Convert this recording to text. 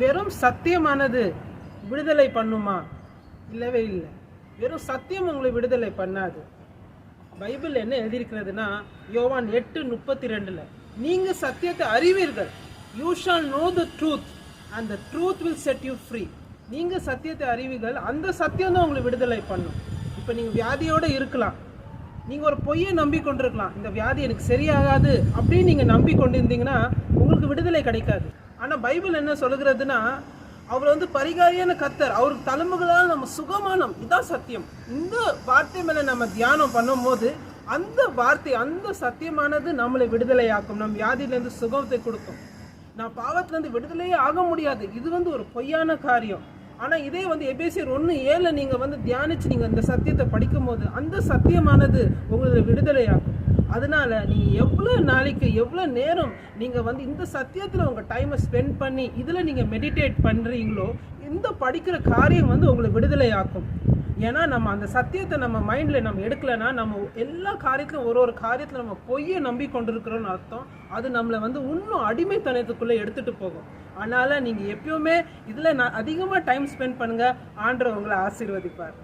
வெறும் சத்தியமானது விடுதலை பண்ணுமா? இல்லவே இல்லை. வெறும் சத்தியம் உங்களை விடுதலை பண்ணாது. பைபிள் என்ன எழுதியிருக்கிறதுனா யோவான் 8:32 நீங்க சத்தியத்தை அறிவீர்கள். You shawl no the truth and the truth will set you free. நீங்க சத்தியத்தை அறிவீர்கள், அந்த சத்தியம் தான் உங்களை விடுதலை பண்ணும். இப்போ நீங்க வியாதியோட இருக்கலாம், நீங்க ஒரு பொய்யை நம்பி கொண்டிருக்கலாம், இந்த வியாதி எனக்கு சரியாகாது அப்படின்னு நீங்க நம்பி கொண்டிருந்தீங்கன்னா உங்களுக்கு விடுதலை கிடைக்காது. ஆனா பைபிள் என்ன சொல்லுகிறதுனா அவர் பரிகாரியான கர்த்தர், அவருக்கு தலைமுகளால் நம்ம சுகமானம், இதான் சத்தியம். இந்த வார்த்தை மேல நம்ம தியானம் பண்ணும் போது அந்த வார்த்தை, அந்த சத்தியமானது நம்மளை விடுதலையாக்கும், நம் வியாதியிலேருந்து சுகத்தை கொடுக்கும். நான் பாவத்திலேருந்து விடுதலையே ஆக முடியாது, இது ஒரு பொய்யான காரியம். ஆனால் இதே எபேசியர் 1:7 நீங்கள் தியானிச்சு நீங்கள் இந்த சத்தியத்தை படிக்கும் போது அந்த சத்தியமானது உங்களை விடுதலையாகும். அதனால நீங்கள் எவ்வளோ நாளைக்கு எவ்வளோ நேரம் நீங்கள் இந்த சத்தியத்தில் உங்கள் டைமை ஸ்பெண்ட் பண்ணி இதில் நீங்கள் மெடிடேட் பண்ணுறீங்களோ இந்த படிக்கிற காரியம் உங்களை விடுதலையாக்கும். ஏன்னா நம்ம அந்த சத்தியத்தை நம்ம மைண்டில் நம்ம எடுக்கலைன்னா நம்ம எல்லா காரியத்திலும் ஒரு காரியத்தில் நம்ம பொய்யை நம்பி கொண்டிருக்கிறோன்னு அர்த்தம். அது நம்மளை இன்னும் அடிமைத்தனத்துக்குள்ளே எடுத்துகிட்டு போகும். அதனால் நீங்கள் எப்பயுமே இதில் அதிகமாக டைம் ஸ்பெண்ட் பண்ணுங்கள். ஆண்டவர் உங்களை ஆசீர்வதிப்பார்.